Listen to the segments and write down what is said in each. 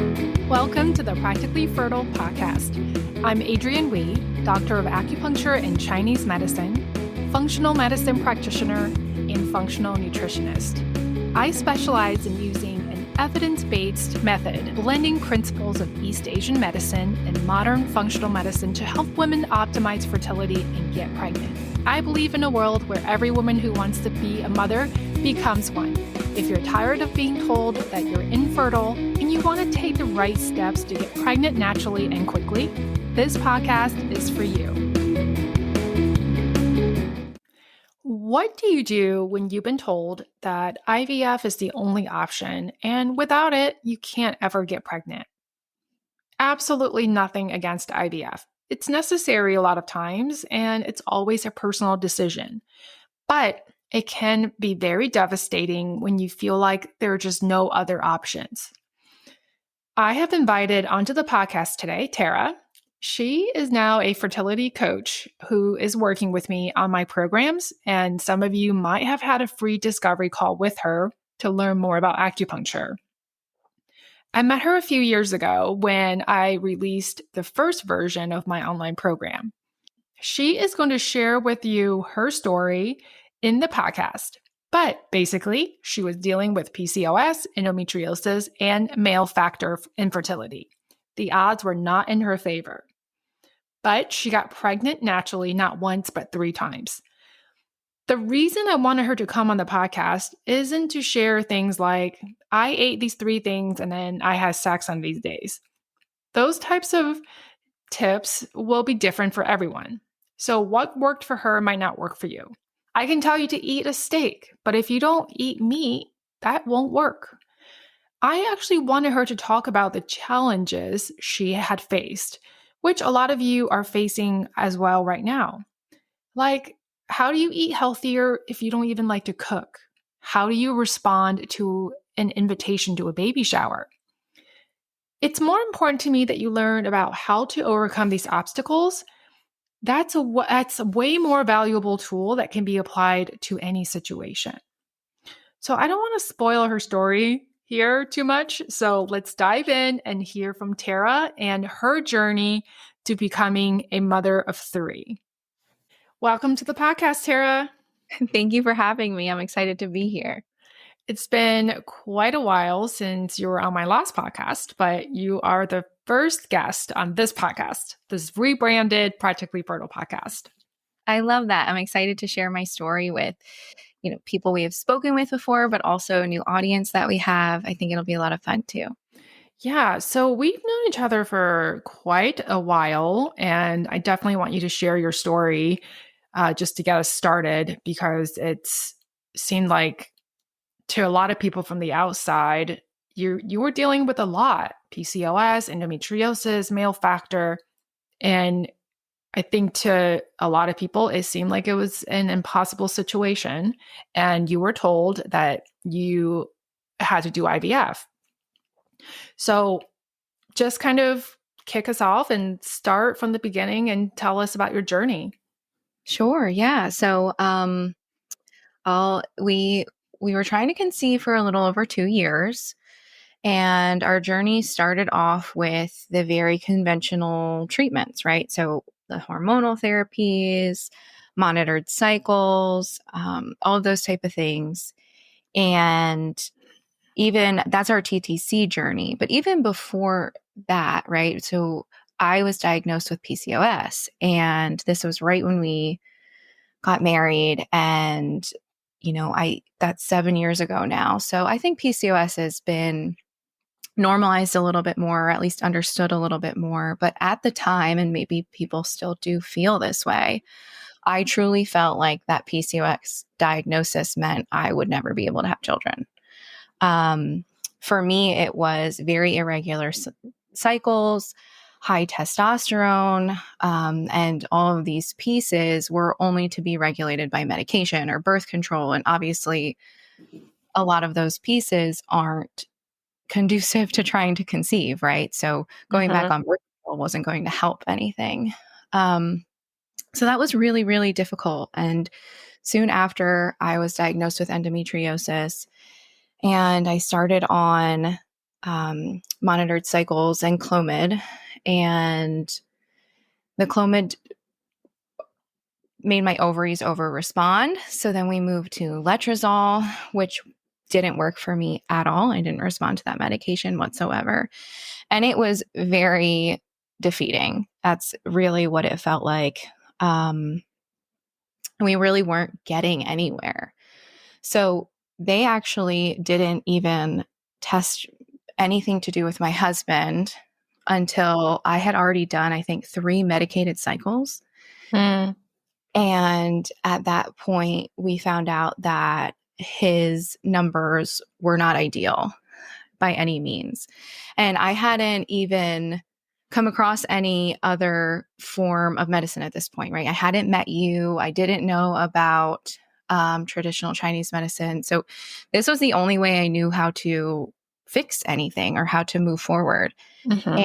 Welcome to the Practically Fertile podcast. I'm Adrienne Wee, Doctor of Acupuncture and Chinese Medicine, functional medicine practitioner, and functional nutritionist. I specialize in using an evidence-based method, blending principles of East Asian medicine and modern functional medicine to help women optimize fertility and get pregnant. I believe in a world where every woman who wants to be a mother becomes one. If you're tired of being told that you're infertile and you want to take the right steps to get pregnant naturally and quickly, this podcast is for you. What do you do when you've been told that IVF is the only option and without it, you can't ever get pregnant? Absolutely nothing against IVF. It's necessary a lot of times and it's always a personal decision. But it can be very devastating when you feel like there are just no other options. I have invited onto the podcast today, Tara. She is now a fertility coach who is working with me on my programs, and some of you might have had a free discovery call with her to learn more about acupuncture. I met her a few years ago when I released the first version of my online program. She is going to share with you her story in the podcast. But basically, she was dealing with PCOS, endometriosis, and male factor infertility. The odds were not in her favor. But she got pregnant naturally, not once, but 3 times. The reason I wanted her to come on the podcast isn't to share things like, I ate these 3 things and then I had sex on these days. Those types of tips will be different for everyone. So what worked for her might not work for you. I can tell you to eat a steak, but if you don't eat meat, that won't work. I actually wanted her to talk about the challenges she had faced, which a lot of you are facing as well right now. Like, how do you eat healthier if you don't even like to cook? How do you respond to an invitation to a baby shower? It's more important to me that you learn about how to overcome these obstacles. That's a way more valuable tool that can be applied to any situation. So I don't want to spoil her story here too much. So let's dive in and hear from Tara and her journey to becoming a mother of 3. Welcome to the podcast, Tara. Thank you for having me. I'm excited to be here. It's been quite a while since you were on my last podcast, but you are the first guest on this podcast, this rebranded Practically Fertile podcast. I love that. I'm excited to share my story with, people we have spoken with before, but also a new audience that we have. I think it'll be a lot of fun too. Yeah, so we've known each other for quite a while, and I definitely want you to share your story just to get us started, because it's seemed like to a lot of people from the outside, you were dealing with a lot: PCOS, endometriosis, male factor. And I think to a lot of people, it seemed like it was an impossible situation. And you were told that you had to do IVF. So just kind of kick us off and start from the beginning and tell us about your journey. Sure. Yeah. So we were trying to conceive for a little over 2 years. And our journey started off with the very conventional treatments, right? So the hormonal therapies, monitored cycles, all of those type of things. And even that's our TTC journey. But even before that, right? So I was diagnosed with PCOS, and this was right when we got married. And, that's 7 years ago now. So I think PCOS has been normalized a little bit more, or at least understood a little bit more. But at the time, and maybe people still do feel this way, I truly felt like that PCOS diagnosis meant I would never be able to have children. For me, it was very irregular cycles, high testosterone, and all of these pieces were only to be regulated by medication or birth control. And obviously, a lot of those pieces aren't conducive to trying to conceive, right? So going back on birth control wasn't going to help anything. So that was really, really difficult. And soon after, I was diagnosed with endometriosis, and I started on monitored cycles and Clomid, and the Clomid made my ovaries over respond. So then we moved to letrozole, which didn't work for me at all. I didn't respond to that medication whatsoever. And it was very defeating. That's really what it felt like. We really weren't getting anywhere. So they actually didn't even test anything to do with my husband until I had already done, I think, 3 medicated cycles. Mm. And at that point, we found out that his numbers were not ideal by any means. And I hadn't even come across any other form of medicine at this point, right? I hadn't met you. I didn't know about traditional Chinese medicine. So this was the only way I knew how to fix anything or how to move forward. Mhm.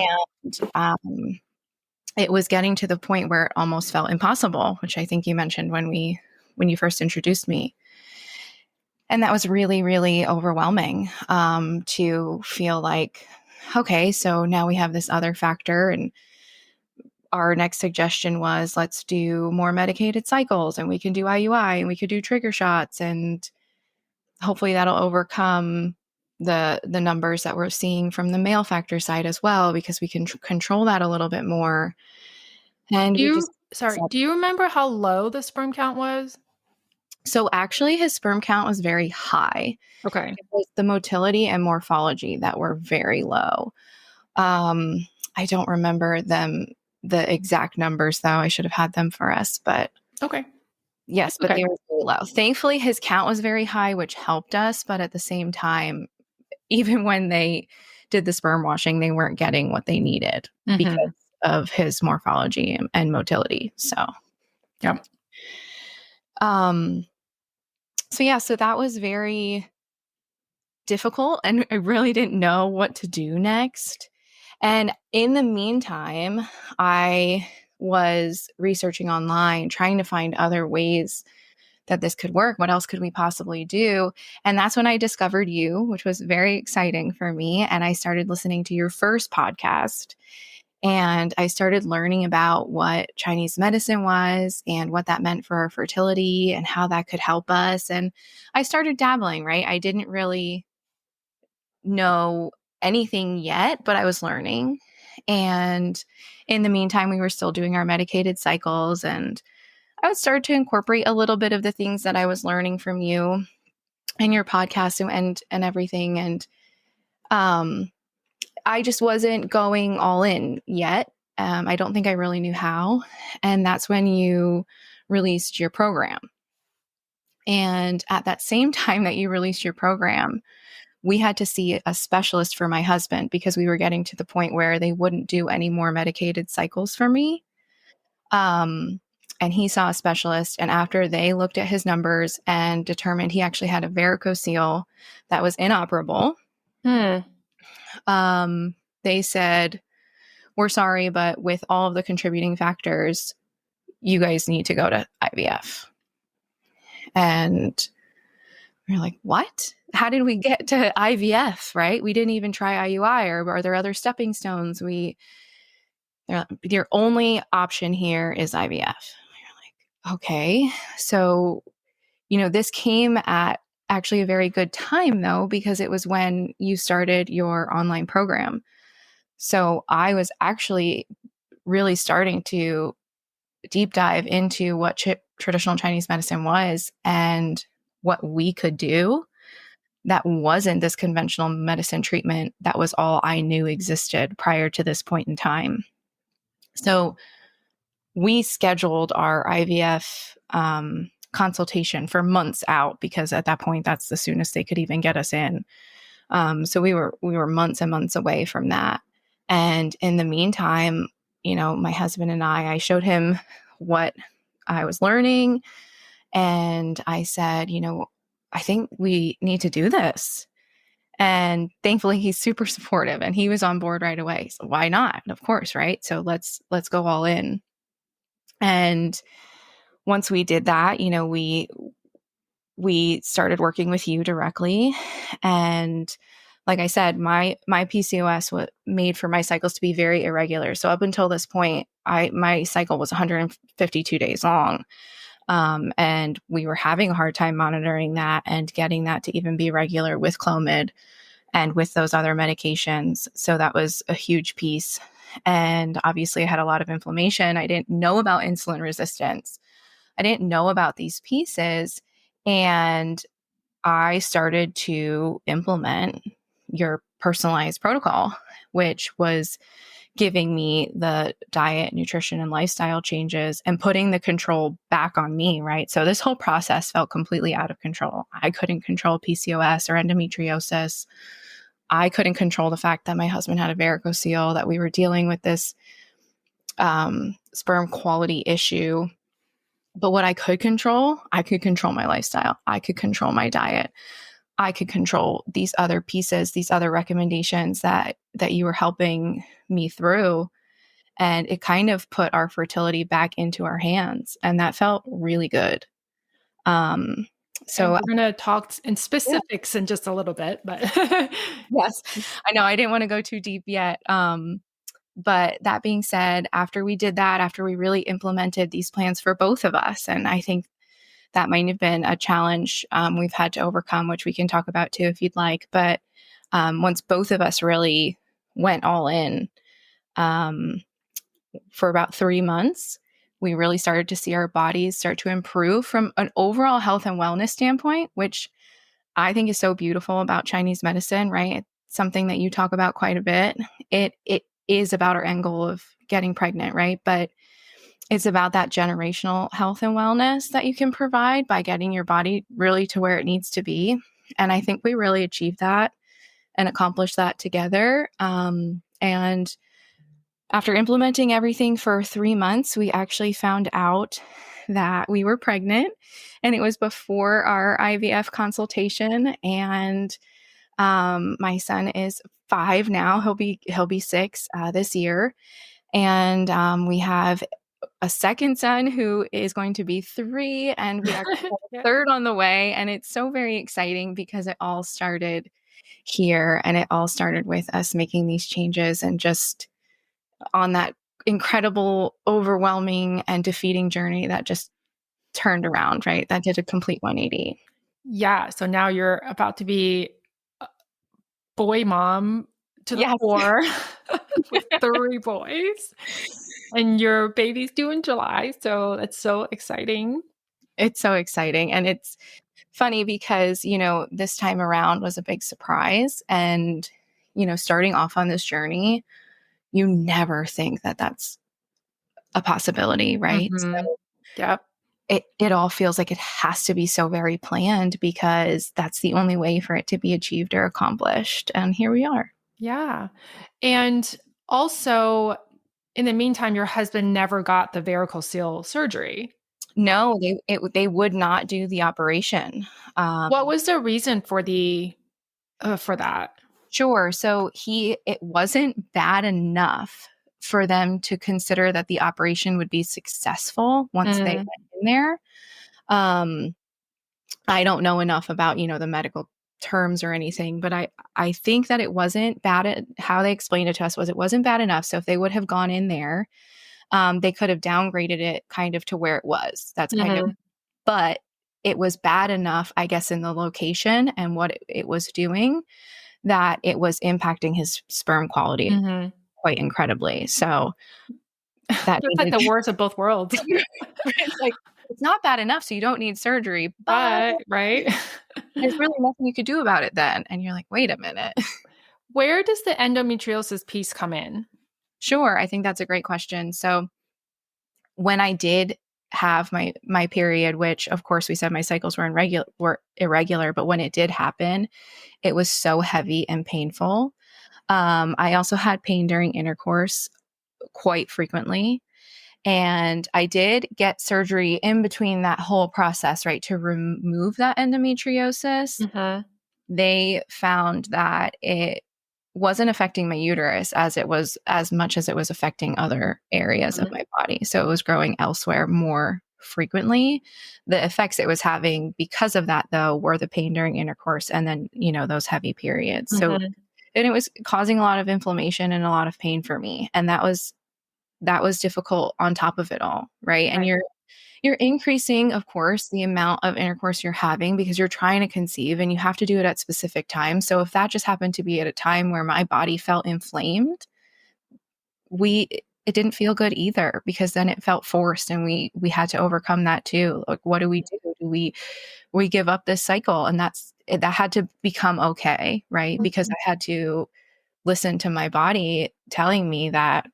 And it was getting to the point where it almost felt impossible, which I think you mentioned when you first introduced me. And that was really, really overwhelming to feel like, okay, so now we have this other factor. And our next suggestion was, let's do more medicated cycles, and we can do IUI, and we could do trigger shots, and hopefully that'll overcome the numbers that we're seeing from the male factor side as well, because we can control that a little bit more. And we just Do you remember how low the sperm count was? so actually his sperm count was very high. Okay. It was the motility and morphology that were very low. I don't remember the exact numbers though. I should have had them for us, but Okay. yes, but Okay. they were very low. Thankfully, his count was very high, which helped us. But at the same time, even when they did the sperm washing, they weren't getting what they needed because Mhm. of his morphology and motility. Yep. Um, so yeah, so that was very difficult, and I really didn't know what to do next. And in the meantime, I was researching online, trying to find other ways that this could work. What else could we possibly do? And that's when I discovered you, which was very exciting for me. And I started listening to your first podcast. And I started learning about what Chinese medicine was and what that meant for our fertility and how that could help us. And I started dabbling, right? I didn't really know anything yet, but I was learning. And in the meantime, we were still doing our medicated cycles, and I would start to incorporate a little bit of the things that I was learning from you and your podcast and everything. And um, I just wasn't going all in yet. I don't think I really knew how. And that's when you released your program. And at that same time that you released your program, we had to see a specialist for my husband because we were getting to the point where they wouldn't do any more medicated cycles for me. Um, and he saw a specialist. And after they looked at his numbers and determined he actually had a varicocele that was inoperable, Hmm. they said, we're sorry, but with all of the contributing factors, you guys need to go to IVF. And we're like, what? How did we get to IVF, right? We didn't even try IUI, or are there other stepping stones? Your only option here is IVF. We're like, okay. So, this came at actually a very good time though, because it was when you started your online program. So I was actually really starting to deep dive into what traditional Chinese medicine was and what we could do that wasn't this conventional medicine treatment. That was all I knew existed prior to this point in time. So we scheduled our IVF consultation for months out because at that point, that's the soonest they could even get us in. So we were months and months away from that. And in the meantime, my husband and I showed him what I was learning, and I said, I think we need to do this. And thankfully, he's super supportive, and he was on board right away. So why not? Of course, right? So let's go all in. And once we did that, we started working with you directly, and like I said, my PCOS was made for my cycles to be very irregular. So up until this point, my cycle was 152 days long. And we were having a hard time monitoring that and getting that to even be regular with Clomid and with those other medications. So that was a huge piece. And obviously, I had a lot of inflammation. I didn't know about insulin resistance. I didn't know about these pieces. And I started to implement your personalized protocol, which was giving me the diet, nutrition, and lifestyle changes and putting the control back on me, right? So this whole process felt completely out of control. I couldn't control PCOS or endometriosis. I couldn't control the fact that my husband had a varicocele, that we were dealing with this sperm quality issue. But what I could control my lifestyle. I could control my diet. I could control these other pieces, these other recommendations that you were helping me through. And it kind of put our fertility back into our hands. And that felt really good. Um, And so we're going to talk in yeah, specifics in just a little bit, but yes, I know I didn't want to go too deep yet. But that being said, after we did that, after we really implemented these plans for both of us, and I think that might have been a challenge we've had to overcome, which we can talk about too if you'd like. But once both of us really went all in um, for about 3 months, we really started to see our bodies start to improve from an overall health and wellness standpoint, which I think is so beautiful about Chinese medicine, right? It's something that you talk about quite a bit. It is about our end goal of getting pregnant, right? But it's about that generational health and wellness that you can provide by getting your body really to where it needs to be. And I think we really achieved that and accomplished that together. And after implementing everything for 3 months, we actually found out that we were pregnant, and it was before our IVF consultation. And my son is 5 now; he'll be 6 this year, and we have a second son who is going to be 3, and we actually have a yeah. third on the way. And it's so very exciting because it all started here, and it all started with us making these changes and just on that incredible, overwhelming, and defeating journey that just turned around, right? That did a complete 180. Yeah. So now you're about to be a boy mom to the Yes. core with 3 boys, and your baby's due in July. So that's so exciting. It's so exciting. And it's funny because, this time around was a big surprise. And, starting off on this journey, you never think that that's a possibility, right? Mhm. So Yep. it all feels like it has to be so very planned because that's the only way for it to be achieved or accomplished. And here we are. Yeah. And also, in the meantime, your husband never got the varicocele surgery. No, they would not do the operation. What Um, was the reason for that? sure. So it wasn't bad enough for them to consider that the operation would be successful once they Mm, went in there. Um, I don't know enough about, the medical terms or anything, but I think that it wasn't bad at how they explained it to us was it wasn't bad enough. So if they would have gone in there, they could have downgraded it kind of to where it was. That's kind of, mhm, but it was bad enough, I guess, in the location and what it was doing that it was impacting his sperm quality mhm. quite incredibly. So that That's like needed, the worst of both worlds. it's like, it's not bad enough. So you don't need surgery, but But right? there's really nothing you could do about it then. And you're like, wait a minute. Where does the endometriosis piece come in? Sure. I think that's a great question. So when I did have my period, which of course we said my cycles were irregular, but when it did happen, it was so heavy and painful. I also had pain during intercourse quite frequently. And I did get surgery in between that whole process, right, to remove that endometriosis. Mhm, They found that it wasn't affecting my uterus as much as it was affecting other areas of mhm. my body. So it was growing elsewhere more frequently. The effects it was having because of that, though, were the pain during intercourse and then, those heavy periods. So, Mhm. and it was causing a lot of inflammation and a lot of pain for me. And that was difficult on top of it all, right? And Right. you're increasing, of course, the amount of intercourse you're having because you're trying to conceive and you have to do it at specific times. So if that just happened to be at a time where my body felt inflamed, we it didn't feel good either because then it felt forced and we had to overcome that too. Like what do we do? Do we give up this cycle? And that had to become okay, right? Because Mhm. I had to listen to my body telling me that,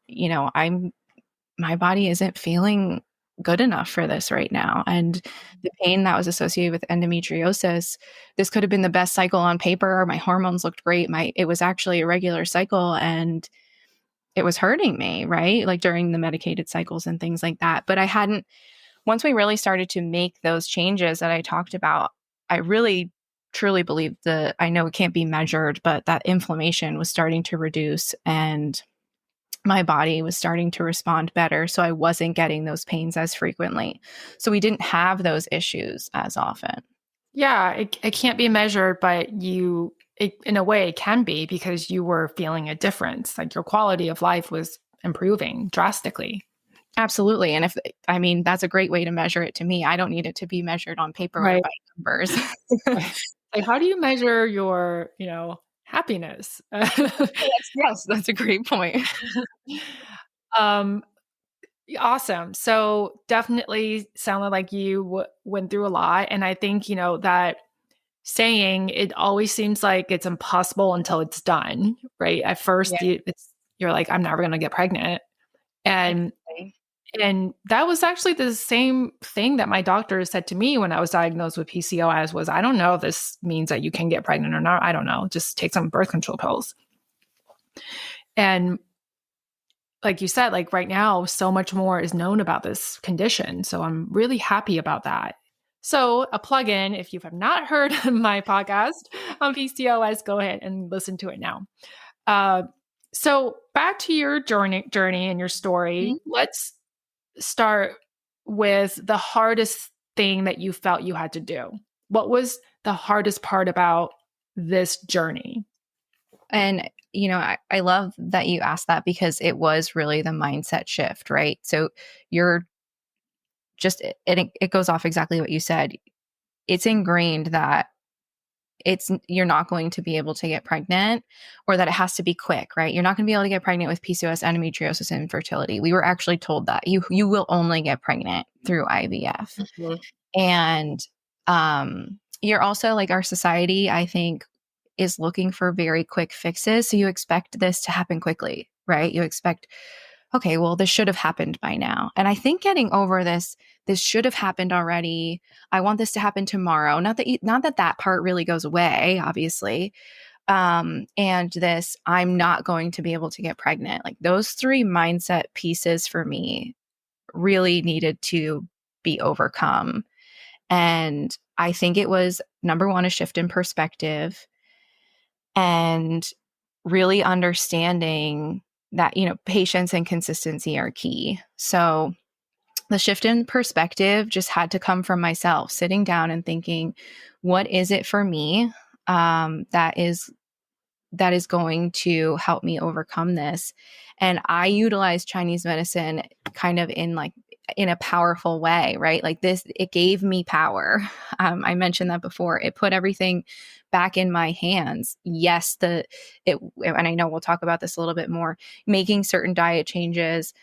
my body isn't feeling good enough for this right now. And the pain that was associated with endometriosis, this could have been the best cycle on paper. My hormones looked great. It was actually a regular cycle and it was hurting me, right? Like during the medicated cycles and things like that. But once we really started to make those changes that I talked about, I really truly believe I know it can't be measured, but that inflammation was starting to reduce and my body was starting to respond better. So I wasn't getting those pains as frequently. So we didn't have those issues as often. Yeah, it can't be measured, but in a way, it can be because you were feeling a difference. Like your quality of life was improving drastically. Absolutely. And I mean, that's a great way to measure it to me. I don't need it to be measured on paper or Right. by numbers. Like, how do you measure your, happiness? Yes, that's a great point. um, awesome. So definitely sounded like you went through a lot, and I think that saying it always seems like it's impossible until it's done, right? At Yeah, first, you're like, I'm never going to get pregnant, and exactly. and that was actually the same thing that my doctor said to me when I was diagnosed with PCOS was, I don't know if this means that you can get pregnant or not. I don't know. Just take some birth control pills. And like you said, like right now, so much more is known about this condition. So I'm really happy about that. So, a plug in, if you have not heard my podcast on PCOS, go ahead and listen to it now. Uh, so, back to your journey and your story. Mhm. Let's start with the hardest thing that you felt you had to do. What was the hardest part about this journey? And, I love that you asked that because it was really the mindset shift, right? So you're it goes off exactly what you said. It's ingrained that you're not going to be able to get pregnant or that it has to be quick, right? You're not going to be able to get pregnant with PCOS, endometriosis, and infertility. We were actually told that you will only get pregnant through IVF. Mhm. And you're also like our society, I think, is looking for very quick fixes. So you expect this to happen quickly, right? You expect, okay, well, this should have happened by now. And I think getting over this should have happened already. I want this to happen tomorrow. Not that part really goes away, obviously. And this, I'm not going to be able to get pregnant. Like those three mindset pieces for me really needed to be overcome. And I think it was number one, a shift in perspective and really understanding that, patience and consistency are key. So the shift in perspective just had to come from myself, sitting down and thinking, what is it for me that is going to help me overcome this? And I utilize Chinese medicine kind of in a powerful way, right? Like this, it gave me power. I mentioned that before. It put everything back in my hands. Yes, and I know we'll talk about this a little bit more, making certain diet changes,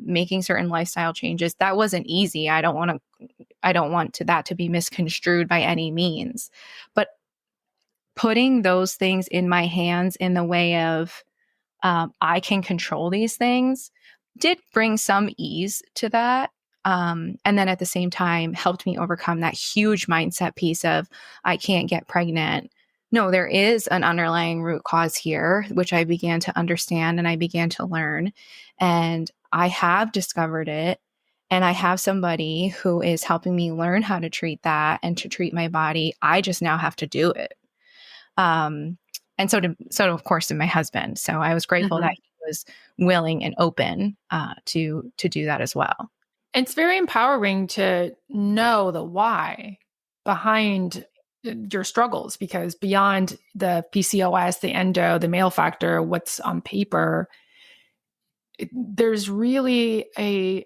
making certain lifestyle changes. That wasn't easy. I don't want that to be misconstrued by any means. But putting those things in my hands in the way of I can control these things did bring some ease to that. And then at the same time, helped me overcome that huge mindset piece of I can't get pregnant. No, there is an underlying root cause here, which I began to understand and I began to learn. And I have discovered it. And I have somebody who is helping me learn how to treat that and to treat my body. I just now have to do it. Um, and so of course did my husband. So I was grateful that Mhm. he was willing and open to do that as well. It's very empowering to know the why behind your struggles, because beyond the PCOS, the endo, the male factor, what's on paper, there's really a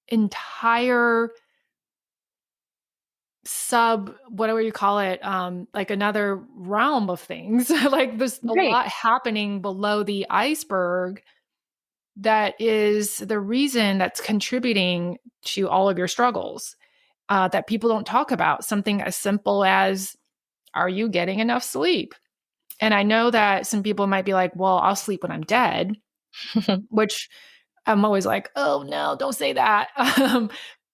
entire sub, whatever you call it, like another realm of things. Like there's a Right. lot happening below the iceberg that is the reason that's contributing to all of your struggles, that people don't talk about. Something as simple as, are you getting enough sleep? And I know that some people might be like, well, I'll sleep when I'm dead, which I'm always like, oh no, don't say that.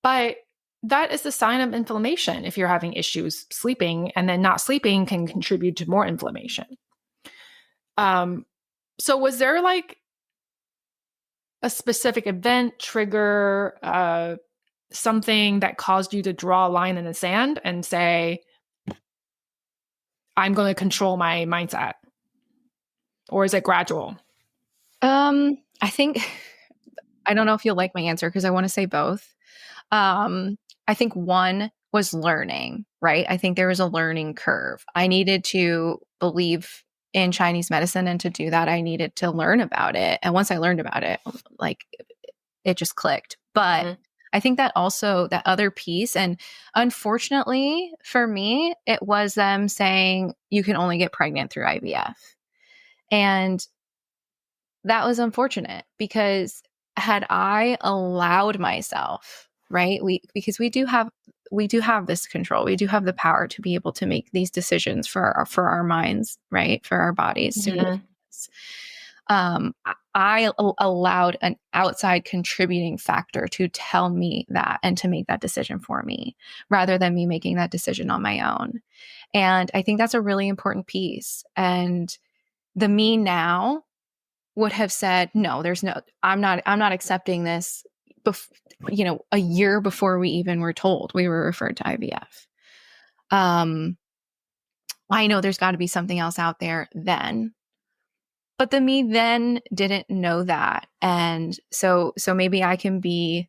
But that is the sign of inflammation if you're having issues sleeping, and then not sleeping can contribute to more inflammation. Um, so was there like a specific event, trigger, something that caused you to draw a line in the sand and say, I'm going to control my mindset? Or is it gradual? I think I don't know if you'll like my answer because I want to say both. I think one was learning, right? I think there was a learning curve. I needed to believe in Chinese medicine, and to do that, I needed to learn about it. And once I learned about it, like it just clicked. But Mhm. I think that also that other piece, and unfortunately for me, it was them saying you can only get pregnant through IVF. And that was unfortunate because had I allowed myself, right? Because we do have this control. We do have the power to be able to make these decisions for our minds, right? For our bodies soon. Mhm. I allowed an outside contributing factor to tell me that and to make that decision for me rather than me making that decision on my own. And I think that's a really important piece. And the me now would have said, no, I'm not accepting this. A year before we even were told we were referred to IVF. Um, I know there's got to be something else out there then, but the me then didn't know that. And so maybe I can be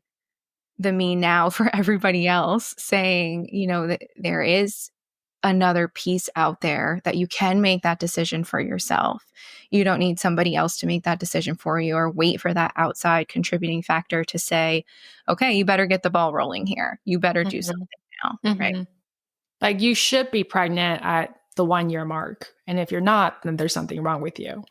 the me now for everybody else saying, that there is another piece out there that you can make that decision for yourself. You don't need somebody else to make that decision for you or wait for that outside contributing factor to say, okay, you better get the ball rolling here. You better do Mhm. something now. Right. Mhm. Like you should be pregnant at the 1 year mark. And if you're not, then there's something wrong with you.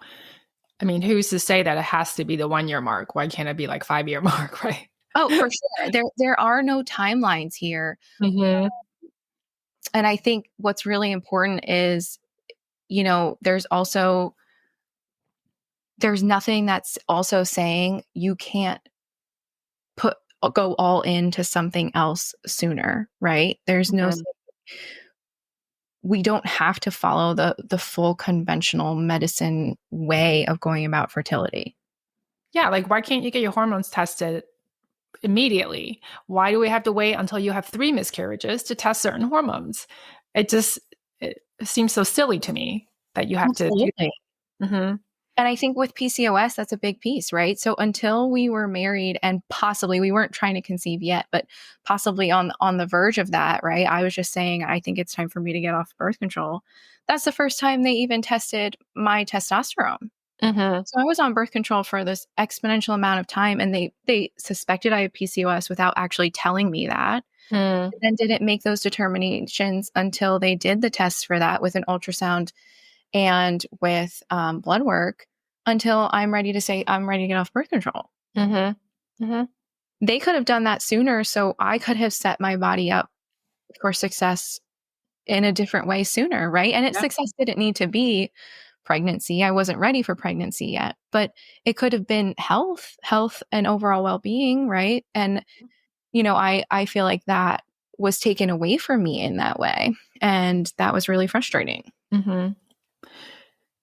I mean, who's to say that it has to be the 1 year mark? Why can't it be like 5 year mark, right? Oh, for sure. There are no timelines here. Mhm. And I think what's really important is, there's nothing that's also saying you can't put go all into something else sooner, right? There's no Mhm. we don't have to follow the full conventional medicine way of going about fertility. Yeah, like why can't you get your hormones tested immediately? Why do we have to wait until you have 3 miscarriages to test certain hormones? It just it seems so silly to me that you have to do. Absolutely. Mhm. And I think with PCOS, that's a big piece, right? So until we were married and possibly we weren't trying to conceive yet, but possibly on the verge of that, right? I was just saying, I think it's time for me to get off birth control. That's the first time they even tested my testosterone. Mhm. So I was on birth control for this exponential amount of time, and they suspected I had PCOS without actually telling me that. Mm. And then didn't make those determinations until they did the tests for that with an ultrasound and with blood work until I'm ready to say I'm ready to get off birth control. Mhm. Mhm. They could have done that sooner, so I could have set my body up for success in a different way sooner, right? And its Yeah. success didn't need to be pregnancy. I wasn't ready for pregnancy yet, but it could have been health and overall well-being, right? And I feel like that was taken away from me in that way, and that was really frustrating. Mhm.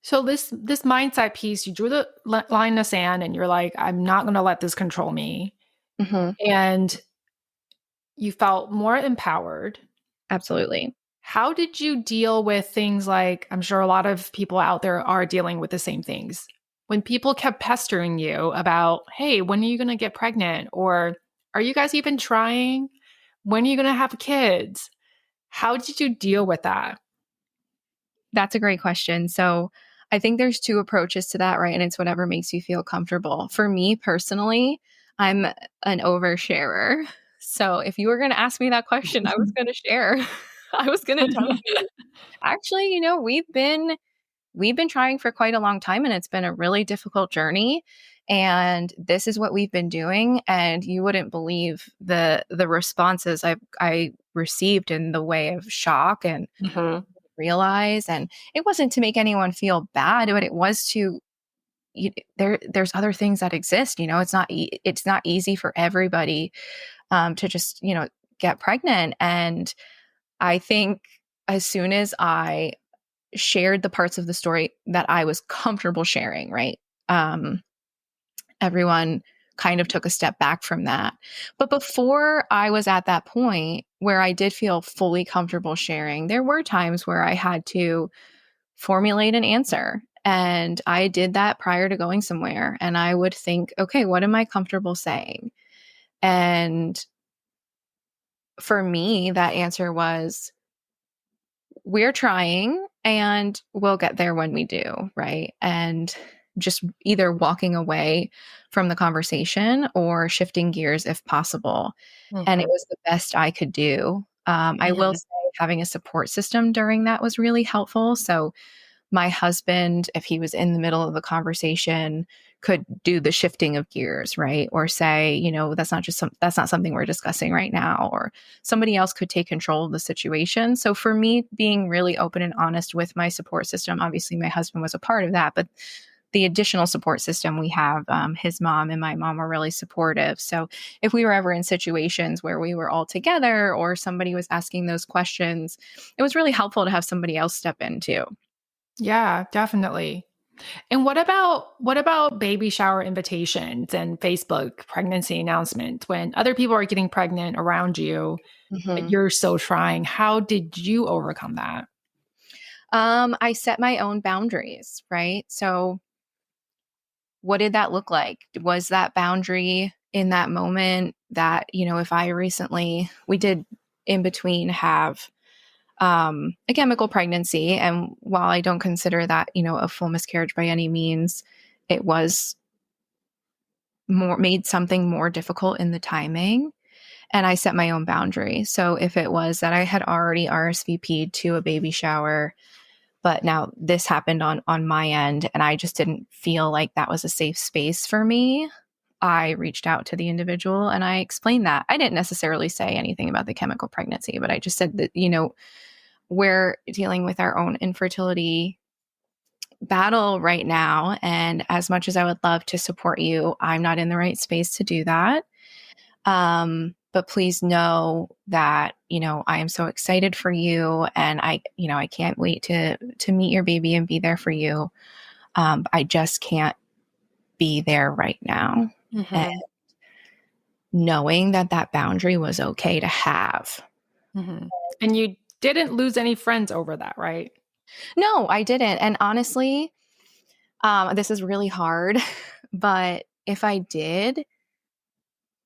So this mindset piece, you drew the line in the sand, and you're like, I'm not going to let this control me, Mhm. and you felt more empowered. Absolutely. How did you deal with things like, I'm sure a lot of people out there are dealing with the same things? When people kept pestering you about, hey, when are you going to get pregnant? Or Are you guys even trying? When are you going to have kids? How did you deal with that? That's a great question. So I think there's two approaches to that, right? And it's whatever makes you feel comfortable. For me personally, I'm an oversharer. So if you were going to ask me that question, I was going to share. I was going to tell you, actually, we've been trying for quite a long time and it's been a really difficult journey, and this is what we've been doing, and you wouldn't believe the responses I received in the way of shock and Hmm. realize. And it wasn't to make anyone feel bad, but it was to there's other things that exist. It's not easy for everybody to just get pregnant. And I think as soon as I shared the parts of the story that I was comfortable sharing, right, um, everyone kind of took a step back from that. But before I was at that point where I did feel fully comfortable sharing, there were times where I had to formulate an answer. And I did that prior to going somewhere. And I would think, okay, what am I comfortable saying? And for me, that answer was, we're trying and we'll get there when we do. Right. And just either walking away from the conversation or shifting gears if possible. And it Hmm. was the best I could do. I will Hmm. say having a support system during that was really helpful. So my husband, if he was in the middle of the conversation, could do the shifting of gears, right? Or say, that's not something we're discussing right now, or somebody else could take control of the situation. So for me, being really open and honest with my support system, obviously my husband was a part of that, but the additional support system we have, his mom and my mom were really supportive. So if we were ever in situations where we were all together or somebody was asking those questions, it was really helpful to have somebody else step in too. Yeah, definitely. And what about baby shower invitations and Facebook pregnancy announcements when other people are getting pregnant around you, but Mhm. you're still trying? How did you overcome that? I set my own boundaries, right? So, what did that look like? Was that boundary in that moment that, if we did in between have a chemical pregnancy. And while I don't consider that, a full miscarriage by any means, it was made something more difficult in the timing. And I set my own boundary. So, if it was that I had already RSVP'd to a baby shower, but now this happened on my end and I just didn't feel like that was a safe space for me, I reached out to the individual and I explained that. I didn't necessarily say anything about the chemical pregnancy, but I just said that, we're dealing with our own infertility battle right now, and as much as I would love to support you, I'm not in the right space to do that. But please know that, I am so excited for you, and I can't wait to meet your baby and be there for you. I just can't be there right now. And Hmm. knowing that that boundary was okay to have. Hmm. And you didn't lose any friends over that, right? No, I didn't. And honestly, this is really hard, but if I did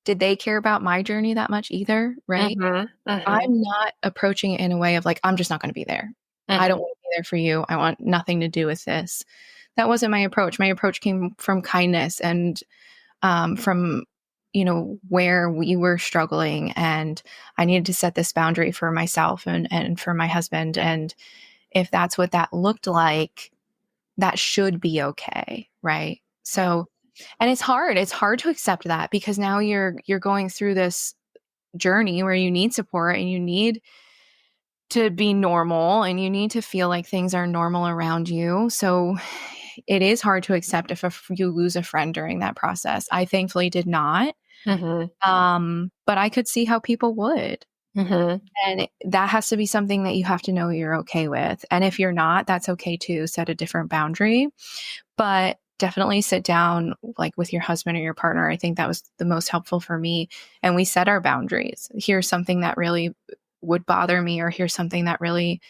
they care about my journey that much either? Right? Hmm. Hmm. I'm not approaching it in a way of like, I'm just not going to be there. I don't Hmm. want to be there for you. I want nothing to do with this. That wasn't my approach. My approach came from kindness and from, where we were struggling. And I needed to set this boundary for myself and for my husband. And if that's what that looked like, that should be okay. Right. So, and it's hard. It's hard to accept that because now you're going through this journey where you need support and you need to be normal and you need to feel like things are normal around you. So it is hard to accept if you lose a friend during that process. I thankfully did not. Hmm. But I could see how people would. Hmm. And that has to be something that you have to know you're okay with. And if you're not, that's okay too. Set a different boundary, but definitely sit down like with your husband or your partner. I think that was the most helpful for me. And we set our boundaries. Here's something that really would bother me, or here's something that really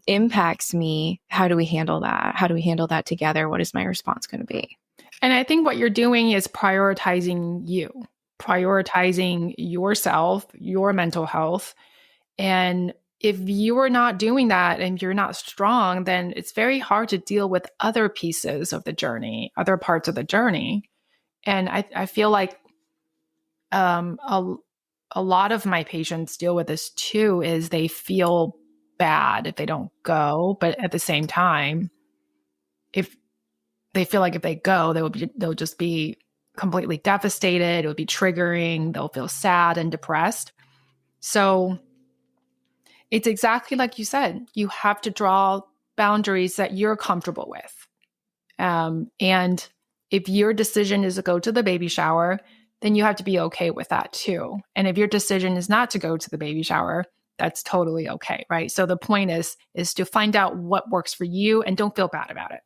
impacts me. How do we handle that? How do we handle that together? What is my response going to be? And I think what you're doing is prioritizing you, prioritizing yourself, your mental health. And if you are not doing that and you're not strong, then it's very hard to deal with other pieces of the journey, other parts of the journey. And I feel like um, a, a lot of my patients deal with this too, is they feel bad if they don't go. But at the same time, if they feel like if they go, they'll just be completely devastated. It would be triggering. They'll feel sad and depressed. So it's exactly like you said. You have to draw boundaries that you're comfortable with. And if your decision is to go to the baby shower, then you have to be okay with that too. And if your decision is not to go to the baby shower, that's totally okay, right? So the point is to find out what works for you and don't feel bad about it.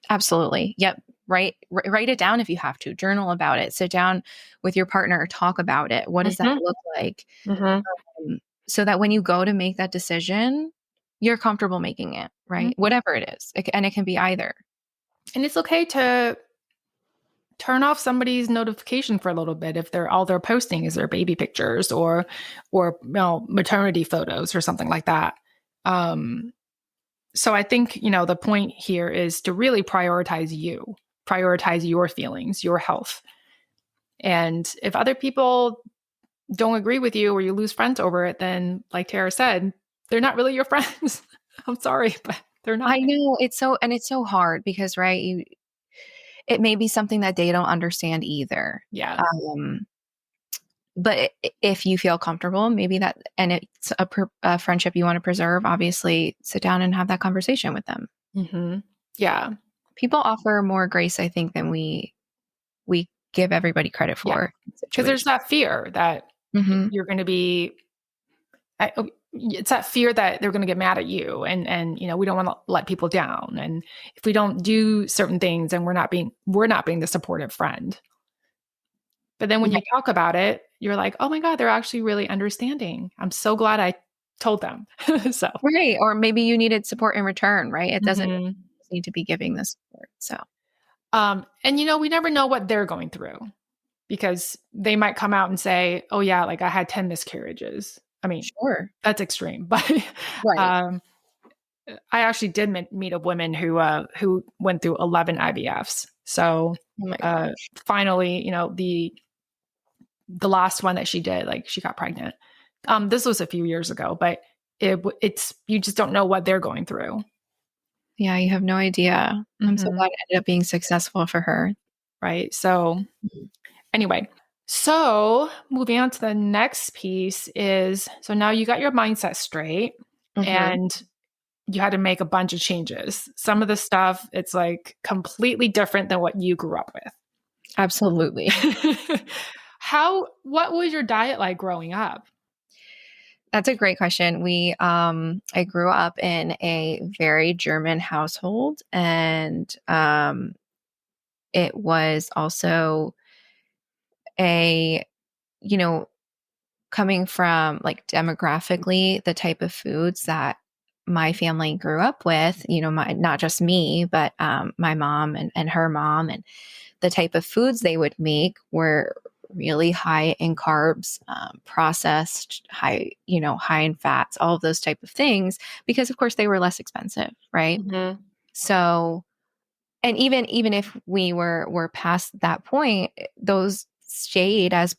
Absolutely. Yep. Write it down if you have to. Journal about it. Sit down with your partner. Talk about it. What does that Mm-hmm. look like? Mm-hmm. So that when you go to make that decision, you're comfortable making it, right? Mm-hmm. Whatever it is. And it can be either. And it's okay to turn off somebody's notification for a little bit if they're all they're posting is their baby pictures or maternity photos or something like that. Um, so I think the point here is to really prioritize your feelings, your health. And if other people don't agree with you or you lose friends over it, then like Tara said, they're not really your friends. I'm sorry, but they're not. I know it's so hard because, right, it may be something that they don't understand either. Yeah. Um, but if you feel comfortable, maybe that, and it's a friendship you want to preserve, obviously sit down and have that conversation with them. Mm-hmm. Yeah. People offer more grace, I think, than we give everybody credit Yeah. for. Because there's that fear that Mm-hmm. you're going to be it's that fear that they're going to get mad at you and we don't want to let people down, and if we don't do certain things and we're not being the supportive friend. But then when you talk about it, you're like, oh my god, they're actually really understanding. I'm so glad I told them. So Right. Or maybe you needed support in return, right? It doesn't mhm. need to be giving the support. So And we never know what they're going through, because they might come out and say, oh yeah, like I had 10 miscarriages. I mean, sure. that's extreme, but Right. um I actually did meet a woman who went through 11 IVFs. So Oh my uh, gosh. finally, the last one that she did, like she got pregnant. This was a few years ago, but it's you just don't know what they're going through. Yeah, you have no idea. I'm so Hmm. glad it ended up being successful for her. Right. So Mhm. anyway, so moving on to the next piece is, so now you got your mindset straight Mhm. and you had to make a bunch of changes. Some of the stuff, it's like completely different than what you grew up Absolutely. with. What was your diet like growing up? That's a great question. I grew up in a very German household, and it was also a, you know, coming from like demographically the type of foods that my family grew up with, my, not just me, but my mom and her mom, and the type of foods they would make were really high in carbs, processed, high in fats, all of those type of things, because of course they were less expensive, right? Hmm. So, and even if we were past that point, those stayed as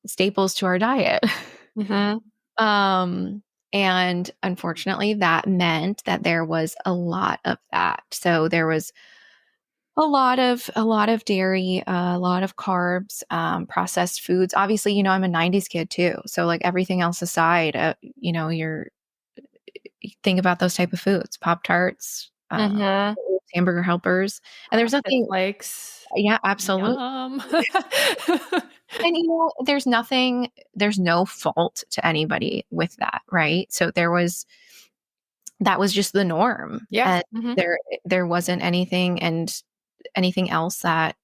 staples to our diet. Hmm. um, and unfortunately, that meant that there was a lot of that. So there was a lot of dairy, a lot of carbs, processed foods. Obviously, I'm a '90s kid too. So like everything else aside, you think about those type of foods, Pop Tarts, Hmm. hamburger helpers, and there's Frosted nothing. Flakes. Yeah, absolutely. Yum. And there's no fault to anybody with that, right? So that was just the norm. Yeah. And Hmm. there wasn't anything else that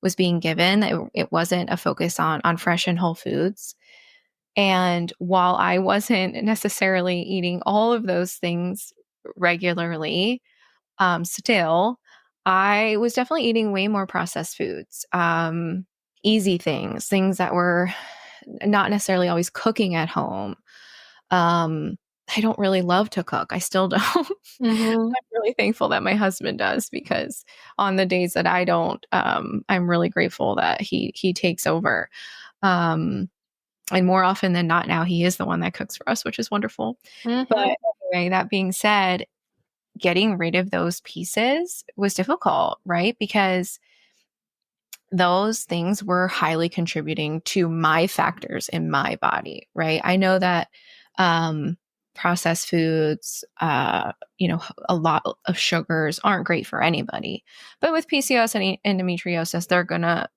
was being given. It wasn't a focus on fresh and whole foods. And while I wasn't necessarily eating all of those things regularly, still, I was definitely eating way more processed foods. easy things, things that were not necessarily always cooking at home. Um, I don't really love to cook. I still don't. Mhm. I'm really thankful that my husband does because on the days that I don't, I'm really grateful that he takes over. Um, and more often than not now, he is the one that cooks for us, which is wonderful. But Mhm. anyway, that being said, getting rid of those pieces was difficult, right? Because those things were highly contributing to my factors in my body, right? I know that um, processed foods, a lot of sugars aren't great for anybody. But with PCOS and endometriosis, they're going to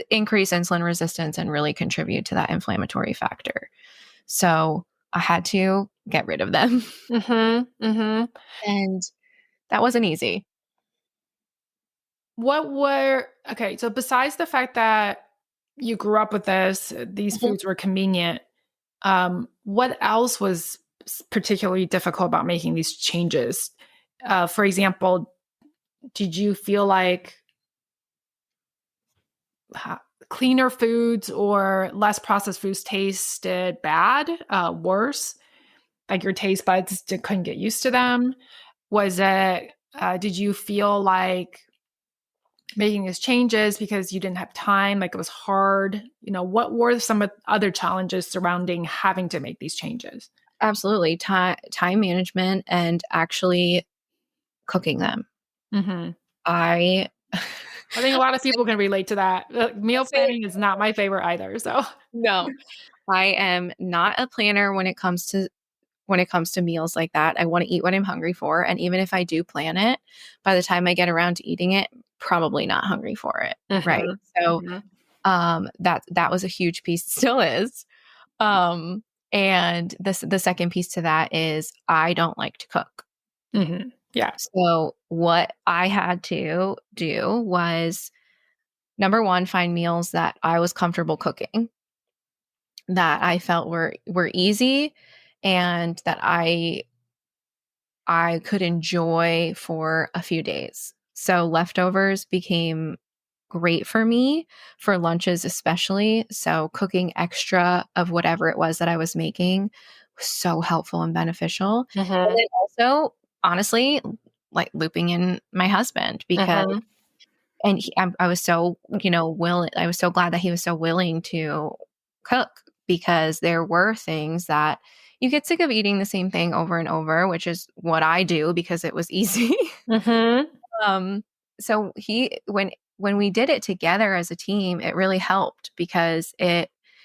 increase insulin resistance and really contribute to that inflammatory factor. So I had to get rid of them. Mhm. Mhm. And that wasn't easy. What were okay, so besides the fact that you grew up with this, these Mhm. foods were convenient, what else was particularly difficult about making these changes? For example, did you feel like ha- cleaner foods or less processed foods tasted bad, worse? Like your taste buds couldn't get used to them? Did you feel like making these changes because you didn't have time, like it was hard? What were some other challenges surrounding having to make these changes? Absolutely. Time management and actually cooking them. Hmm. I I think a lot of people can relate to that. Meal say planning is not my favorite either. So, no. I am not a planner when it comes to meals like that. I want to eat what I'm hungry for, and even if I do plan it, by the time I get around to eating it, probably not hungry for it, right? hmm So, hmm that was a huge piece, still is. Um, and the second piece to that is I don't like to cook. yeah. So what I had to do was number one, find meals that I was comfortable cooking, that I felt were easy and that I could enjoy for a few days. So leftovers became great for me for lunches, especially. So cooking extra of whatever it was that I was making was so helpful and beneficial. And hmm then also, honestly, like looping in my husband because hmm and I was so willing. I was so glad that he was so willing to cook because there were things that you get sick of eating the same thing over and over, which is what I do because it was easy. hmm um, so when we did it together as a team, it really helped because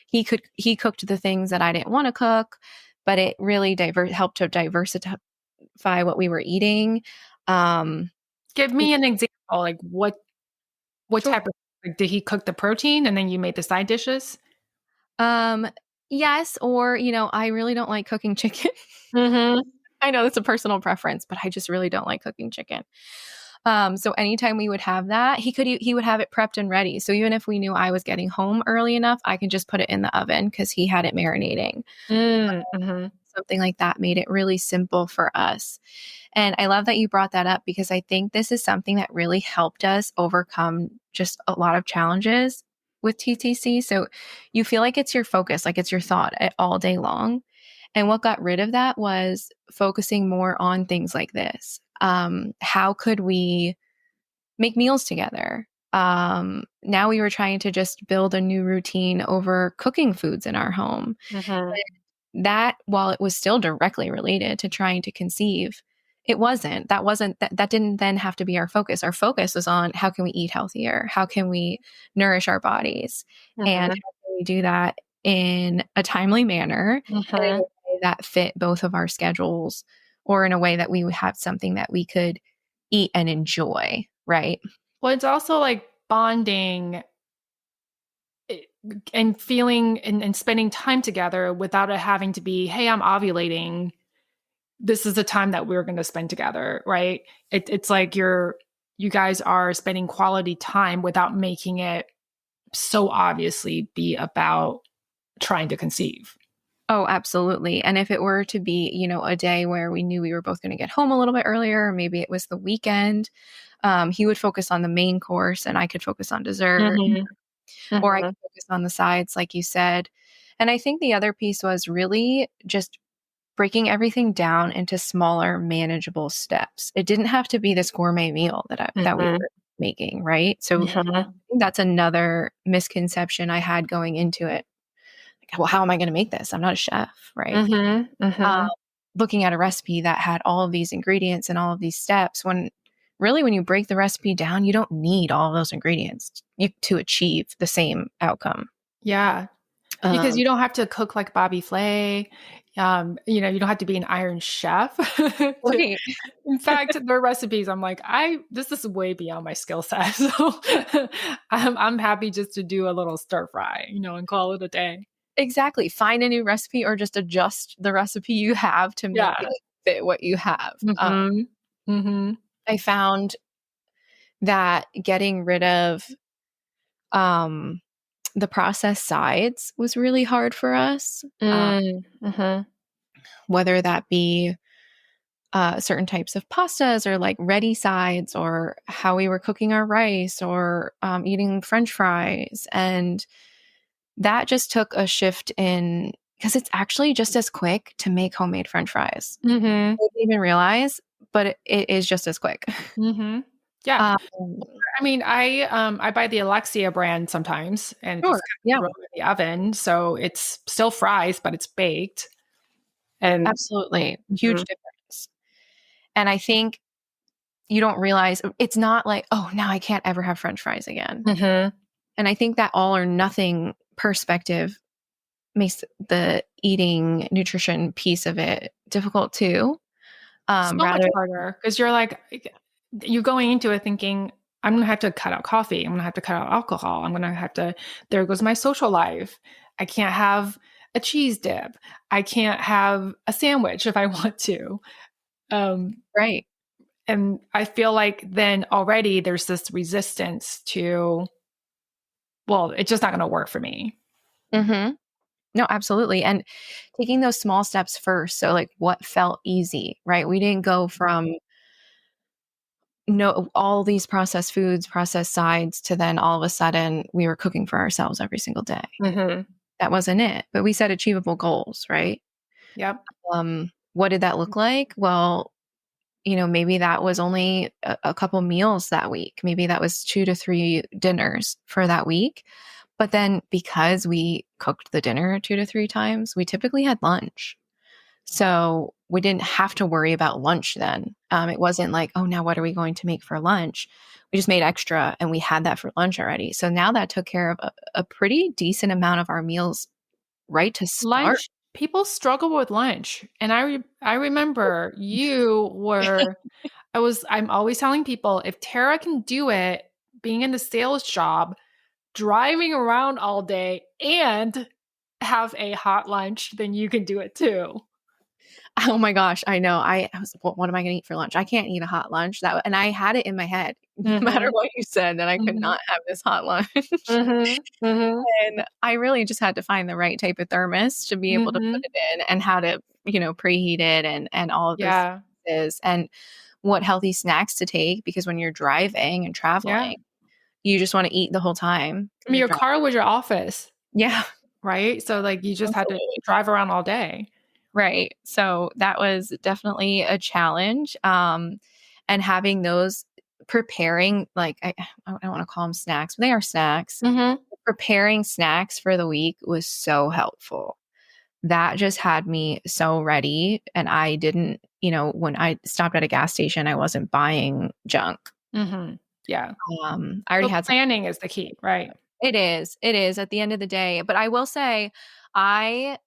he cooked the things that I didn't want to cook, but it really helped to diversify what we were eating. Um, Give me an example. Like what Sure. type of, like, did he cook the protein and then you made the side dishes? Um, yes, or, I really don't like cooking chicken. Hmm I know that's a personal preference, but I just really don't like cooking chicken. So anytime we would have that, he would have it prepped and ready. So even if we knew I was getting home early enough, I can just put it in the oven because he had it marinating. Mm-hmm. Something like that made it really simple for us. And I love that you brought that up because I think this is something that really helped us overcome just a lot of challenges with TTC. So you feel like it's your focus, like it's your thought all day long. And what got rid of that was focusing more on things like this. How could we make meals together? Now we were trying to just build a new routine over cooking foods in our home. hmm That, while it was still directly related to trying to conceive, that didn't then have to be our focus. Our focus was on how can we eat healthier? How can we nourish our bodies? And hmm how can we do that in a timely manner and in a hmm way that fit both of our schedules, or in a way that we would have something that we could eat and enjoy, right? Well, it's also like bonding, eh, and feeling and spending time together without it having to be, hey, I'm ovulating. This is the time that we're going to spend together, right? It's like you guys are spending quality time without making it so obviously be about trying to conceive. Oh, absolutely. And if it were to be, a day where we knew we were both going to get home a little bit earlier, or maybe it was the weekend, he would focus on the main course and I could focus on dessert. Mhm. or I Mhm. could focus on the sides, like you said. And I think the other piece was really just breaking everything down into smaller, manageable steps. It didn't have to be this gourmet meal that we Mhm. were making, right? So Mhm. I think that's another misconception I had going into it. Like, well, how am I going to make this? I'm not a chef, right? Mhm. Uh, Mhm. looking at a recipe that had all of these ingredients and all of these steps, when really when you break the recipe down, you don't need all of those ingredients to achieve the same outcome. Yeah. Because Um, you don't have to cook like Bobby Flay. You don't have to be an Iron Chef. right. In fact, their recipes, I'm like, this is way beyond my skill set. So I'm happy just to do a little stir fry, and call it a day. Exactly. Find a new recipe or just adjust the recipe you have to make Yeah. it fit what you have. Mhm. Mhm. I found that getting rid of um, the processed sides was really hard for us, Mhm. whether that be certain types of pastas or like ready sides or how we were cooking our rice or eating French fries. And that just took a shift in because it's actually just as quick to make homemade French fries. Mhm. I didn't even realize, but it is just as quick. Mhm. Yeah. Um, I mean, I buy the Alexia brand sometimes and sure. just kind of Yeah, throw it in the oven, so it's still fries, but it's baked. And absolutely. Huge Mhm. difference. And I think you don't realize it's not like, oh, now I can't ever have French fries again. Mhm. And I think that all or nothing perspective makes the eating nutrition piece of it difficult too. So much Rather, harder because you're going into it thinking, I'm gonna have to cut out coffee. I'm gonna have to cut out alcohol. I'm gonna have to, there goes my social life. I can't have a cheese dip. I can't have a sandwich if I want to. Um, right. and I feel like then already there's this resistance to, well, it's just not gonna work for me. Hmm. No, absolutely. And taking those small steps first. So, like, what felt easy, right? We didn't go from no all these processed foods, processed sides to then all of a sudden we were cooking for ourselves every single day. Mhm. That wasn't it. But we set achievable goals, right? Yep. What did that look like? Well, maybe that was only a couple meals that week. Maybe that was 2 to 3 dinners for that week. But then because we cooked the dinner 2 to 3 times, we typically had lunch. So we didn't have to worry about lunch then. It wasn't like, oh, now what are we going to make for lunch? We just made extra and we had that for lunch already. So now that took care of a pretty decent amount of our meals right to start. Lunch, people struggle with lunch. And I remember I'm always telling people, if Tara can do it, being in the sales job, driving around all day and have a hot lunch, then you can do it too. Oh my gosh, I know. I was, what am I going to eat for lunch? I can't eat a hot lunch. And I had it in my head, no matter Mhm. what you said, that I could Mhm. not have this hot lunch. Mhm. Mhm. And I really just had to find the right type of thermos to be able to put Mhm. it in and how to, preheat it and all of those Yeah. things and what healthy snacks to take because when you're driving and Yeah. traveling, you just want to eat the whole time I mean, you're your driving. car was your office, Yeah, right? So like you just had to absolutely. drive around all day. Right. So that was definitely a challenge. And having those preparing, like, I don't want to call them snacks, but they are snacks. Mhm. Preparing snacks for the week was so helpful. That just had me so ready. And I didn't, when I stopped at a gas station, I wasn't buying junk. Mhm. Yeah. I already So had some. planning is the key, right? It is. It is at the end of the day. But I will say, I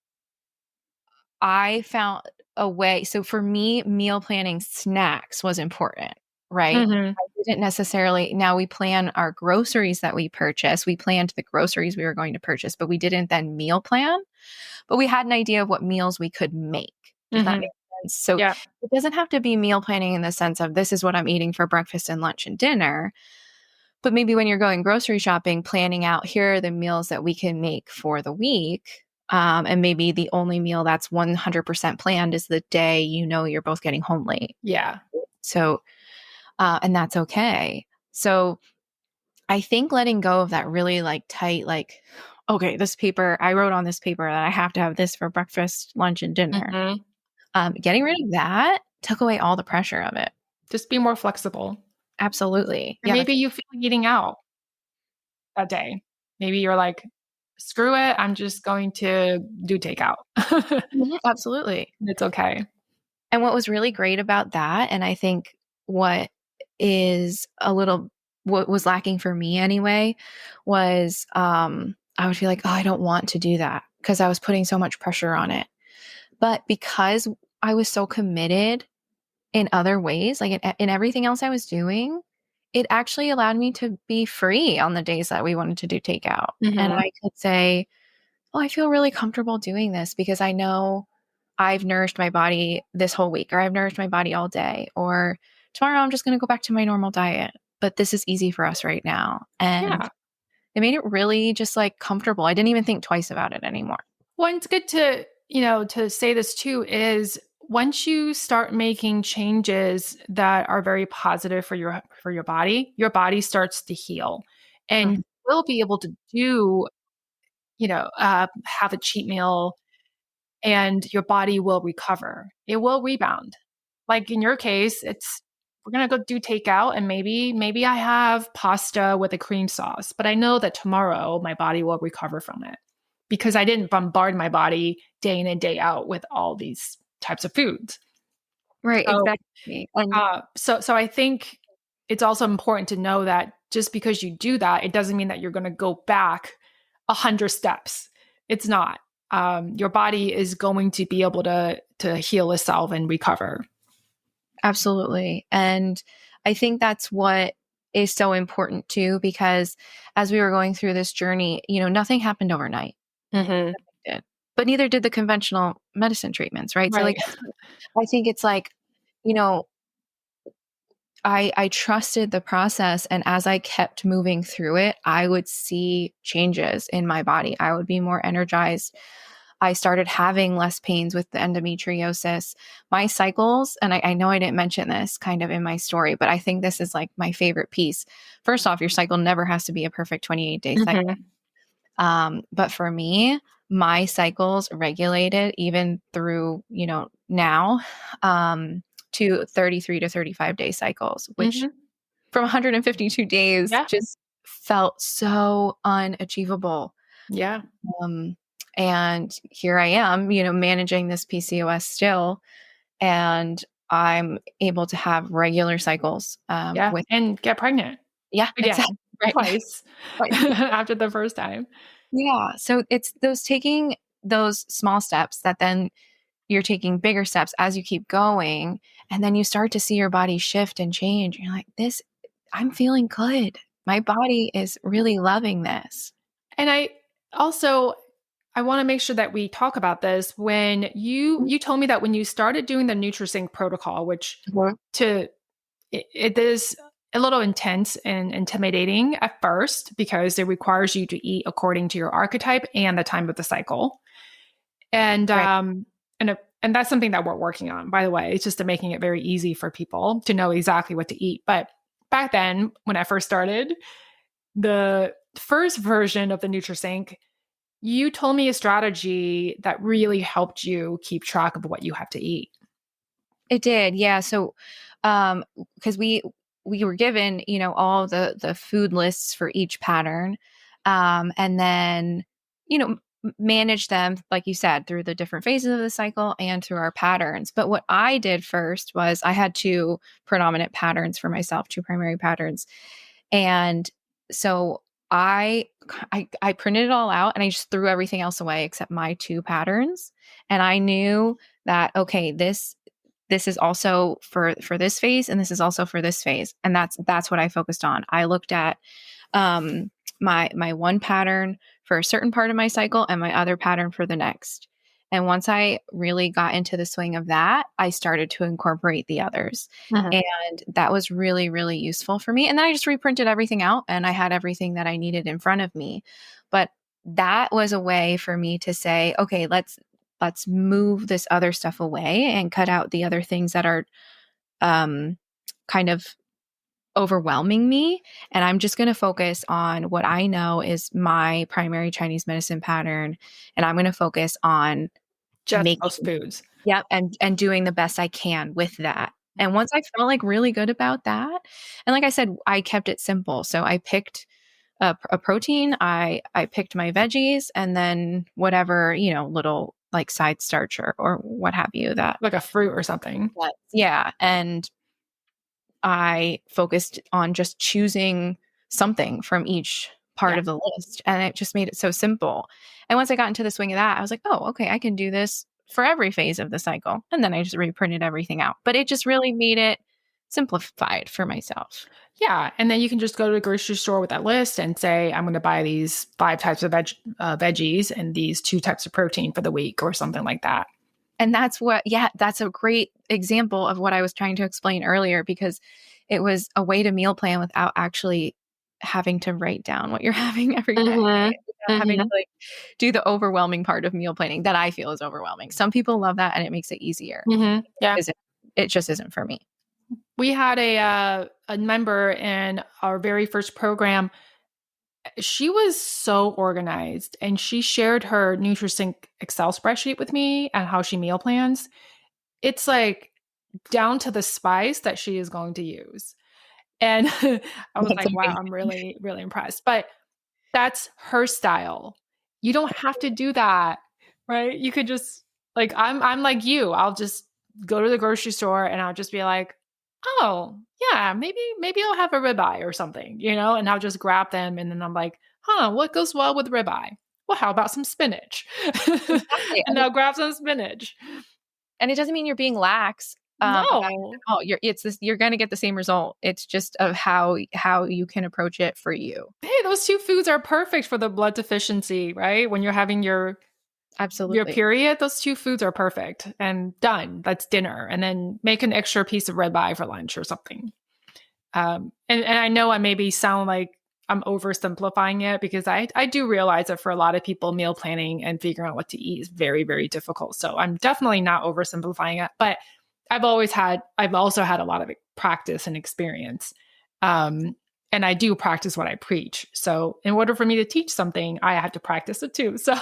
I found a way. So for me, meal planning snacks was important, right? Mhm. I didn't necessarily, now we plan our groceries that we purchase. We planned the groceries we were going to purchase, but we didn't then meal plan. But we had an idea of what meals we could make. Does that Mhm. make sense? So Yeah. it doesn't have to be meal planning in the sense of this is what I'm eating for breakfast and lunch and dinner. But maybe when you're going grocery shopping, planning out here are the meals that we can make for the week. And maybe the only meal that's 100% planned is the day you're both getting home late. Yeah. So, and that's okay. So I think letting go of that really like tight, like, okay, this paper, I wrote on this paper that I have to have this for breakfast, lunch, and dinner. Mhm. Getting rid of that took away all the pressure of it. Just be more flexible. Absolutely. And Yeah, maybe that's you feel like eating out that day. Maybe you're like, "Screw it, I'm just going to do takeout." Mhm, absolutely. It's okay. And what was really great about that, and I think what is a little what was lacking for me anyway, was I would feel like, oh, I don't want to do that because I was putting so much pressure on it. But because I was so committed in other ways, like in everything else I was doing, it actually allowed me to be free on the days that we wanted to do takeout. And Mhm. I could say, oh, I feel really comfortable doing this because I know I've nourished my body this whole week, or I've nourished my body all day, or tomorrow I'm just going to go back to my normal diet. But this is easy for us right now. And Yeah. it made it really just like comfortable. I didn't even think twice about it anymore. Well, it's good to, to say this too is once you start making changes that are very positive your body starts to heal and Mhm. will be able to do, have a cheat meal and your body will recover. It will rebound. Like in your case, it's we're gonna go do takeout and maybe I have pasta with a cream sauce, but I know that tomorrow my body will recover from it because I didn't bombard my body day in and day out with all these types of foods. Right, So, exactly. And so I think it's also important to know that just because you do that, it doesn't mean that you're going to go back 100 steps. It's not. Your body is going to be able to heal itself and recover. absolutely. And I think that's what is so important too, because as we were going through this journey, nothing happened overnight. Hmm. Did. But neither did the conventional medicine treatments, right? So Right. like I think it's like, you know, I trusted the process, and as I kept moving through it, I would see changes in my body. I would be more energized. I started having less pains with the endometriosis. My cycles, and I know I didn't mention this kind of in my story, but I think this is like my favorite piece. First off, your cycle never has to be a perfect 28-day cycle. Hmm. But for me, my cycles regulated even through, now, to 33 to 35-day cycles, which Hmm. from 152 days Yeah. just felt so unachievable. Yeah. Um, and here I am, managing this PCOS still, and I'm able to have regular cycles, Yeah. with, And get pregnant yeah, exactly. again, Right. twice Right. after the first time. Yeah. So it's those taking those small steps that then you're taking bigger steps as you keep going. And then you start to see your body shift and change. You're like, I'm feeling good. My body is really loving this. And I want to make sure that we talk about this. When you told me that when you started doing the NutriSync protocol, which Mhm. to it is a little intense and intimidating at first because it requires you to eat according to your archetype and the time of the cycle. And Right. and that's something that we're working on, by the way. It's just making it very easy for people to know exactly what to eat. But back then, when I first started, the first version of the NutriSync, you told me a strategy that really helped you keep track of what you have to eat. It did. Yeah. So, because we were given, all the food lists for each pattern, and then, manage them, like you said, through the different phases of the cycle and through our patterns. But what I did first was I had two predominant patterns for myself, two primary patterns, and so I printed it all out and I just threw everything else away except my two patterns, and I knew that okay, this is also for this phase and this is also for this phase, and that's what I focused on. I looked at my one pattern for a certain part of my cycle and my other pattern for the next, and once I really got into the swing of that, I started to incorporate the others, Mhm. and that was really really useful for me. And then I just reprinted everything out and I had everything that I needed in front of me. But that was a way for me to say, okay, let's move this other stuff away and cut out the other things that are um, kind of overwhelming me. And I'm just going to focus on what I know is my primary Chinese medicine pattern. And I'm going to focus on Just those making, foods. yep, and doing the best I can with that. And once I felt like really good about that, and like I said, I kept it simple. So I picked a protein, I picked my veggies, and then whatever, little like side starch or what have you that, Like a fruit or something. yeah. And I focused on just choosing something from each part Yeah. of the list. And it just made it so simple. And once I got into the swing of that, I was like, oh, okay, I can do this for every phase of the cycle. And then I just reprinted everything out. But it just really made it simplified for myself. Yeah. And then you can just go to the grocery store with that list and say, I'm going to buy these 5 types of veggies and these 2 types of protein for the week or something like that. And that's a great example of what I was trying to explain earlier, because it was a way to meal plan without actually having to write down what you're having every day, Mm-hmm. without having to Mm-hmm. like do the overwhelming part of meal planning that I feel is overwhelming. Some people love that and it makes it easier. Mm-hmm. Yeah. It just isn't for me. We had a member in our very first program. She was so organized and she shared her NutriSync Excel spreadsheet with me and how she meal plans. It's like down to the spice that she is going to use. And I was That's like, wow, amazing. I'm really, really impressed. But that's her style. You don't have to do that, right? You could just like I'm like you. I'll just go to the grocery store and I'll just be like, "Oh, yeah, maybe I'll have a ribeye or something," and I'll just grab them and then I'm like, "Huh, what goes well with ribeye? Well, how about some spinach?" Exactly. And I'll grab some spinach. And it doesn't mean you're being lax about it No. at all. You're going to get the same result. It's just of how you can approach it for you. Hey, those 2 foods are perfect for the blood deficiency, right? When you're having your Absolutely. period, those 2 foods are perfect and done. That's dinner. And then make an extra piece of ribeye for lunch or something. And I know I maybe sound like I'm oversimplifying it because I do realize that for a lot of people, meal planning and figuring out what to eat is very, very difficult. So I'm definitely not oversimplifying it, but I've also had a lot of practice and experience. Um, and I do practice what I preach. So in order for me to teach something, I have to practice it too. So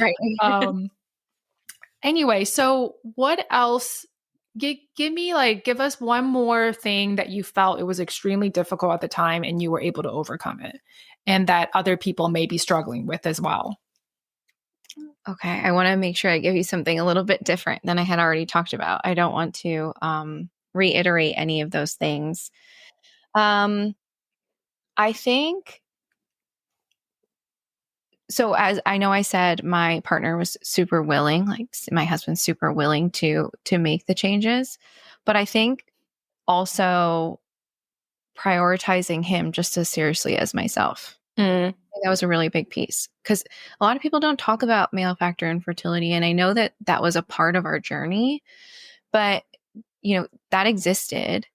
Right. um, anyway, so what else? Give us one more thing that you felt it was extremely difficult at the time and you were able to overcome it, and that other people may be struggling with as well. Okay, I want to make sure I give you something a little bit different than I had already talked about. I don't want to reiterate any of those things. Um, I think so. As I know, I said my partner was super willing, like my husband's super willing to make the changes, but I think also prioritizing him just as seriously as myself. Mm. That was a really big piece because a lot of people don't talk about male factor infertility, and I know that that was a part of our journey, but that existed,